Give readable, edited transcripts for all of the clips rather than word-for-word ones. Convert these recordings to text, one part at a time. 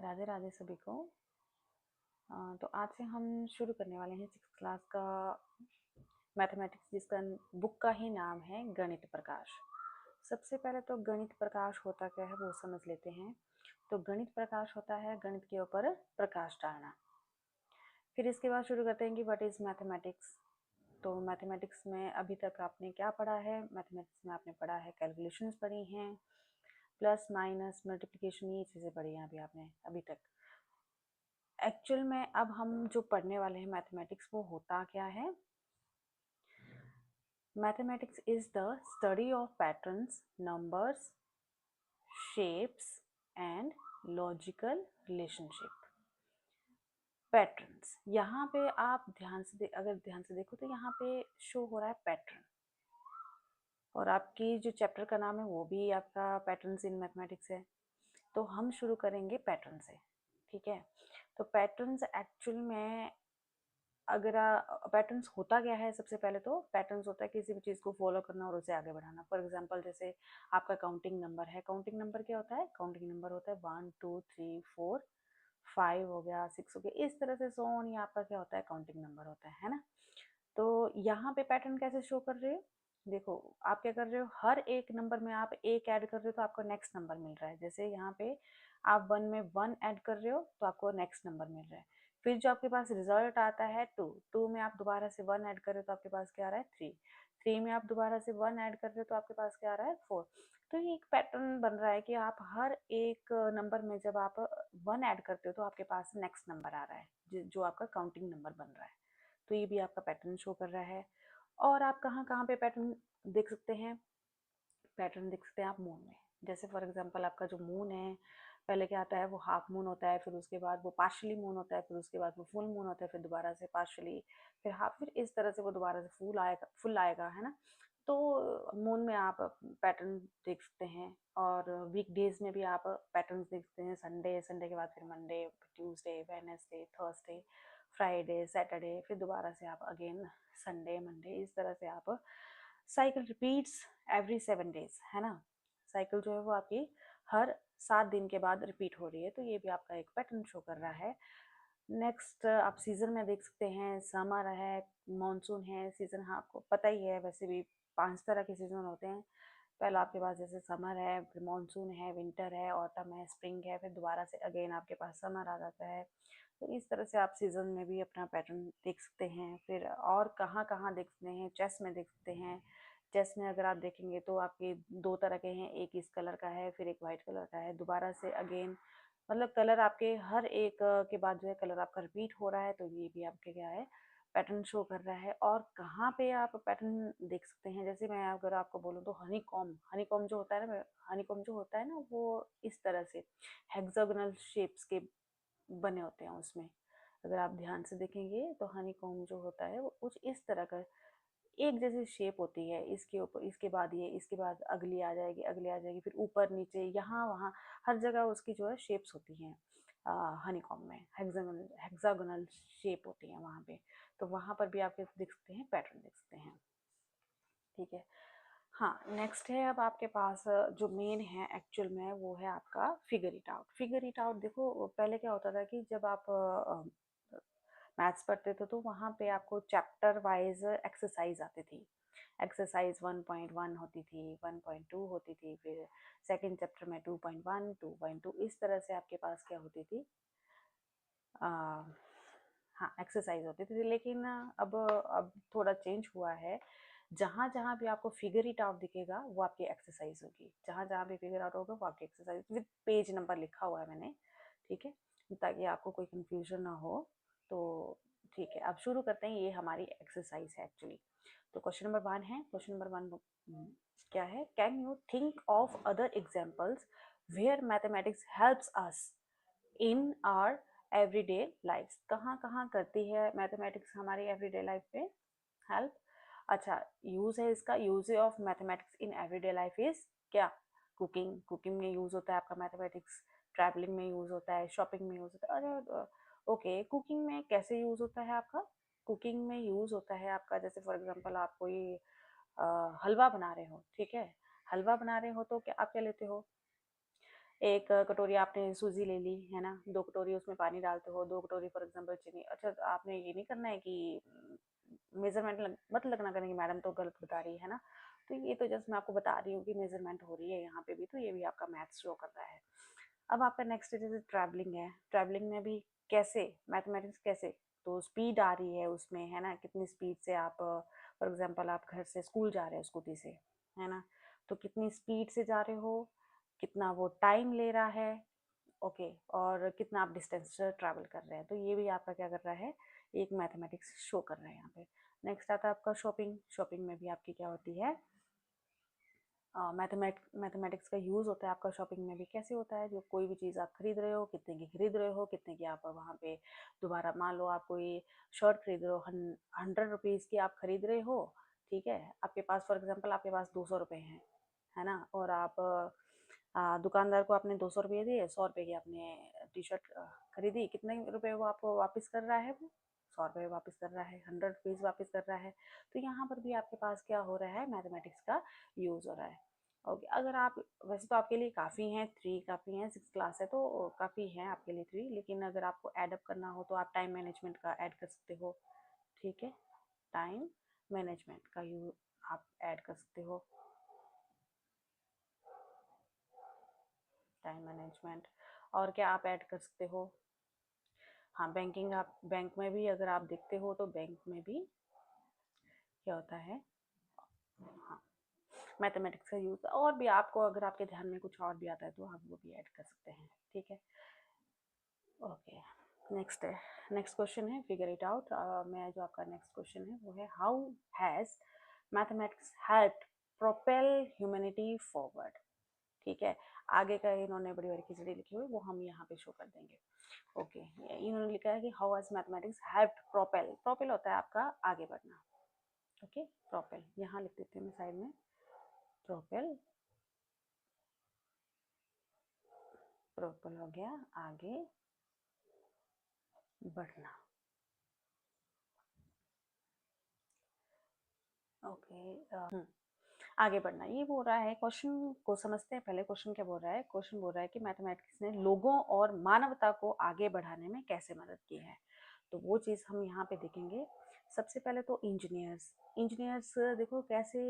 राधे राधे सभी को। तो आज से हम शुरू करने वाले हैं 6th क्लास का मैथमेटिक्स, जिसका बुक का ही नाम है गणित प्रकाश। सबसे पहले तो गणित प्रकाश होता क्या है वो समझ लेते हैं। तो गणित प्रकाश होता है गणित के ऊपर प्रकाश डालना। फिर इसके बाद शुरू करते हैं कि व्हाट इज मैथमेटिक्स। तो मैथमेटिक्स में अभी तक आपने क्या पढ़ा है? मैथमेटिक्स में आपने पढ़ा है, कैलकुलेशंस पढ़ी हैं, प्लस माइनस मल्टीप्लिकेशन, ये चीज़ें पढ़ी हैं अभी अभी तक। एक्चुअल में अब हम जो पढ़ने वाले हैं मैथमेटिक्स, वो होता क्या है? Mathematics is the study of patterns, numbers, shapes and logical relationship. Patterns, यहाँ पे आप अगर ध्यान से देखो तो यहाँ पे शो हो रहा है पैटर्न, और आपकी जो चैप्टर का नाम है वो भी आपका पैटर्न्स इन मैथमेटिक्स है। तो हम शुरू करेंगे पैटर्न से, ठीक है? तो पैटर्न्स एक्चुअल में, अगर पैटर्न्स होता क्या है, सबसे पहले तो पैटर्न्स होता है किसी भी चीज़ को फॉलो करना और उसे आगे बढ़ाना। फॉर एग्जांपल जैसे आपका काउंटिंग नंबर है। काउंटिंग नंबर क्या होता है? काउंटिंग नंबर होता है 1 2 3 4 5 हो गया, 6 हो गया, इस तरह से सो ऑन। ये आपका क्या होता है? काउंटिंग नंबर होता है ना? तो यहाँ पे पैटर्न कैसे शो कर रहे हो? देखो, आप क्या कर रहे हो, हर एक नंबर में आप एक ऐड कर रहे हो तो आपको नेक्स्ट नंबर मिल रहा है। जैसे यहाँ पे आप 1 में 1 ऐड कर रहे हो तो आपको नेक्स्ट नंबर मिल रहा है। फिर जो आपके पास रिजल्ट आता है 2, 2 में आप दोबारा से 1 ऐड कर रहे हो तो आपके पास क्या आ रहा है? 3, 3 में आप दोबारा से 1 ऐड कर रहे हो तो आपके पास क्या आ रहा है? 4। तो ये एक पैटर्न बन रहा है कि आप हर एक नंबर में जब आप 1 ऐड करते हो तो आपके पास नेक्स्ट नंबर आ रहा है, जो आपका काउंटिंग नंबर बन रहा है। तो ये भी आपका पैटर्न शो कर रहा है। और आप कहाँ कहाँ पे पैटर्न देख सकते हैं? पैटर्न देख सकते हैं आप मून में। जैसे फॉर एग्जांपल आपका जो मून है, पहले क्या आता है? वो हाफ मून होता है, फिर उसके बाद वो पार्शली मून होता है, फिर उसके बाद वो फुल मून होता है, फिर दोबारा से पार्शली, फिर हाफ, फिर इस तरह से वो दोबारा से फुल आएगा, है ना? तो मून में आप पैटर्न देख सकते हैं। और वीक डेज में भी आप पैटर्न देख सकते हैं। संडे के बाद फिर Monday, Tuesday, Wednesday, Thursday, Friday, Saturday, फिर दोबारा से आप अगेन संडे, मंडे, इस तरह से आप साइकिल रिपीट्स एवरी 7 डेज, है ना? साइकिल जो है वो आपकी हर 7 दिन के बाद रिपीट हो रही है। तो ये भी आपका एक पैटर्न शो कर रहा है। नेक्स्ट आप सीजन में देख सकते हैं, समर है, मॉनसून है, सीजन, हाँ आपको पता ही है, वैसे भी 5 तरह के सीजन होते हैं। पहला आपके पास जैसे समर है, फिर मॉनसून है, विंटर है, ऑटम है, स्प्रिंग है, फिर दोबारा से अगेन आपके पास समर आ जाता है। तो इस तरह से आप सीजन में भी अपना पैटर्न देख सकते हैं। फिर और कहाँ कहाँ देख सकते हैं? चेस में देख सकते हैं। चेस में अगर आप देखेंगे तो आपके 2 तरह के हैं, एक इस कलर का है, फिर एक वाइट कलर का है, दोबारा से अगेन, मतलब कलर आपके हर एक के बाद जो है कलर आपका रिपीट हो रहा है। तो ये भी आपके क्या है? पैटर्न शो कर रहा है। और कहाँ पे आप पैटर्न देख सकते हैं? जैसे मैं अगर आपको बोलूँ तो हनीकॉम जो होता है ना, हनीकॉम जो होता है ना, वो इस तरह से हेक्सागोनल शेप्स के बने होते हैं उसमें। अगर आप ध्यान से देखेंगे तो हनीकॉम जो होता है वो कुछ इस तरह का एक जैसी शेप होती है। इसके ऊपर, इसके बाद ये, इसके बाद अगली आ जाएगी, अगली आ जाएगी, फिर ऊपर नीचे, यहाँ वहाँ, हर जगह उसकी जो है शेप्स होती हैं। हनीकॉम में हेक्सागोनल शेप होती है वहाँ पे। तो वहाँ पर भी आप देख सकते हैं, पैटर्न देख सकते हैं, ठीक है? हाँ, नेक्स्ट है अब आपके पास जो मेन है एक्चुअल में, वो है आपका figure it out. Figure it out देखो, पहले क्या होता था कि जब आप मैथ्स पढ़ते थे तो वहाँ पे आपको चैप्टर वाइज एक्सरसाइज आती थी। एक्सरसाइज 1.1 होती थी, 1.2 होती थी, फिर सेकंड चैप्टर में 2.1, 2.2, इस तरह से आपके पास क्या होती थी? आ, हाँ, एक्सरसाइज होती थी। लेकिन अब थोड़ा चेंज हुआ है। जहाँ जहाँ भी आपको फिगर इट आउट दिखेगा वो आपकी एक्सरसाइज होगी। जहाँ जहाँ भी फिगर आउट होगा वो आपकी एक्सरसाइज, विद पेज नंबर लिखा हुआ है मैंने, ठीक है, ताकि आपको कोई कंफ्यूजन ना हो। तो ठीक है, अब शुरू करते हैं। ये हमारी एक्सरसाइज है एक्चुअली। तो क्वेश्चन नंबर 1 है। क्वेश्चन नंबर 1 क्या है? Can you think of other examples where mathematics helps us in our everyday life? कहाँ कहाँ करती है मैथमेटिक्स हमारी एवरीडे लाइफ पे हेल्प? अच्छा, यूज है इसका, use of mathematics in everyday life is क्या? कुकिंग, कुकिंग में यूज होता है आपका मैथमेटिक्स। ट्रैवलिंग में यूज होता है, शॉपिंग में यूज होता है। अरे ओके, कुकिंग में कैसे यूज होता है आपका? कुकिंग में यूज होता है आपका, जैसे फॉर एग्जांपल आप कोई हलवा बना रहे हो, ठीक है? हलवा बना रहे हो तो क्या आप क्या लेते हो? एक कटोरी आपने सूजी ले ली है ना, 2 कटोरी उसमें पानी डालते हो, 2 कटोरी फॉर एग्जांपल चीनी। अच्छा, तो आपने ये नहीं करना है कि मेजरमेंट मत लगना करने की मैडम तो गलत बता रही है ना। तो ये तो जस्ट मैं आपको बता रही हूँ कि मेजरमेंट हो रही है यहाँ पे भी, तो ये भी आपका मैथ्स शो कर रहा है। अब आपका नेक्स्ट जैसे ट्रैवलिंग है, ट्रैवलिंग में भी कैसे मैथमेटिक्स कैसे, तो स्पीड आ रही है उसमें है ना, कितनी स्पीड से आप फॉर एग्जांपल आप घर से स्कूल जा रहे हो स्कूटी से, है ना, तो कितनी स्पीड से जा रहे हो, कितना वो टाइम ले रहा है, ओके, और कितना आप डिस्टेंस ट्रैवल कर रहे हैं, तो ये भी आपका क्या कर रहा है, एक मैथमेटिक्स शो कर रहा है यहाँ पे। नेक्स्ट आता है आपका शॉपिंग। शॉपिंग में भी आपकी क्या होती है, मैथमेटिक्स का यूज़ होता है आपका शॉपिंग में भी। कैसे होता है, जो कोई भी चीज़ आप खरीद रहे हो, कितने की खरीद रहे हो, कितने की आप वहाँ पे दोबारा, मान लो आप कोई शर्ट खरीद रहे हो, 100 रुपीज़ की आप खरीद रहे हो, ठीक है, आपके पास फॉर एग्जांपल आपके पास 200 रुपये हैं, है ना, और आप दुकानदार को आपने 200 रुपये दिए, 100 रुपये की आपने टी शर्ट खरीदी, कितने रुपये वो आपको वापस कर रहा है, वो 100 रुपये वापस कर रहा है, 100 रुपीज़ वापस कर रहा है। तो यहाँ पर भी आपके पास क्या हो रहा है, मैथमेटिक्स का यूज़ हो रहा है। ओके, अगर आप, वैसे तो आपके लिए काफ़ी हैं, 3 काफ़ी हैं, 6 क्लास है तो काफ़ी हैं आपके लिए 3, लेकिन अगर आपको ऐड अप करना हो तो आप टाइम मैनेजमेंट का ऐड कर सकते हो, ठीक है, टाइम मैनेजमेंट का यू आप ऐड कर सकते हो, टाइम मैनेजमेंट। और क्या आप ऐड कर सकते हो, हाँ, बैंकिंग, आप बैंक में भी अगर आप देखते हो तो बैंक में भी क्या होता है, हाँ, मैथमेटिक्स का यूज़। और भी आपको अगर आपके ध्यान में कुछ और भी आता है तो आप वो भी ऐड कर सकते हैं, ठीक है। ओके, नेक्स्ट है, नेक्स्ट क्वेश्चन है फिगर इट आउट। मैं जो आपका नेक्स्ट क्वेश्चन है वो है, how has mathematics helped propel humanity forward, ठीक है। आगे का इन्होंने बड़ी बड़ी खिचड़ी लिखी हुई, वो हम यहाँ पे शो कर देंगे। ओके, इन्होंने लिखा है कि how has mathematics helped propel, propel होता है आपका आगे बढ़ना, ओके, प्रोपेल यहाँ लिख देते हैं मैं साइड में, प्रोपेल, प्रोपेल हो गया आगे बढ़ना, ओके। आगे बढ़ना, ये बोल रहा है, क्वेश्चन को समझते हैं पहले। क्वेश्चन क्या बोल रहा है, क्वेश्चन बोल रहा है कि मैथमेटिक्स ने लोगों और मानवता को आगे बढ़ाने में कैसे मदद की है, तो वो चीज़ हम यहाँ पे देखेंगे। सबसे पहले तो इंजीनियर्स, इंजीनियर्स देखो कैसे,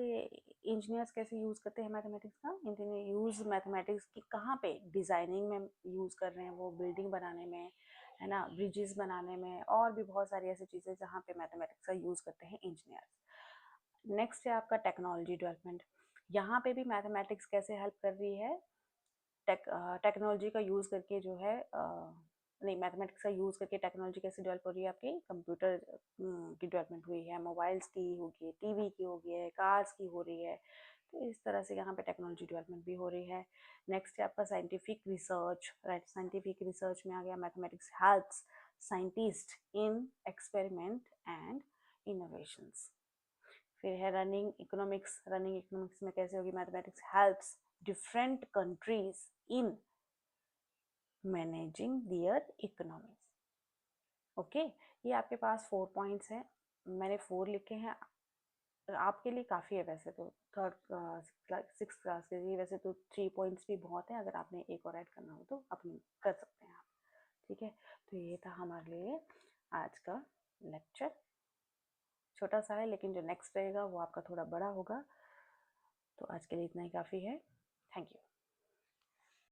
इंजीनियर्स कैसे यूज़ करते हैं मैथमेटिक्स का, इंजीनियर यूज़ मैथमेटिक्स की कहाँ पे, डिज़ाइनिंग में यूज़ कर रहे हैं, वो बिल्डिंग बनाने में, है ना, ब्रिजेस बनाने में, और भी बहुत सारी ऐसी चीज़ें जहाँ पे मैथमेटिक्स का यूज़ करते हैं इंजीनियर्स। नेक्स्ट है आपका टेक्नोलॉजी डेवलपमेंट। यहाँ पे भी मैथमेटिक्स कैसे हेल्प कर रही है, टेक्नोलॉजी का यूज़ करके जो है, नहीं, मैथमेटिक्स का यूज़ करके टेक्नोलॉजी कैसे डेवलप हो रही है, आपकी कंप्यूटर की डेवलपमेंट हुई है, मोबाइल्स की होगी, टीवी की होगी है, कार्स की हो रही है, तो इस तरह से यहाँ पे टेक्नोलॉजी डेवलपमेंट भी हो रही है। नेक्स्ट है आपका scientific research, right, scientific research में आ गया, mathematics helps scientists in experiment and innovations. फिर है रनिंग इकोनॉमिक्स, रनिंग इकोनॉमिक्स में कैसे होगी, mathematics helps different countries in managing their economies, okay. ये आपके पास 4 पॉइंट्स हैं, मैंने 4 लिखे हैं, आपके लिए काफ़ी है वैसे तो, थर्ड 6 क्लास के लिए वैसे तो 3 पॉइंट्स भी बहुत हैं, अगर आपने एक और ऐड करना हो तो अपनी कर सकते हैं आप, ठीक है। तो ये था हमारे लिए आज का लेक्चर, छोटा सा है, लेकिन जो नेक्स्ट रहेगा वो आपका थोड़ा बड़ा होगा। तो आज के लिए इतना ही काफ़ी है, थैंक यू।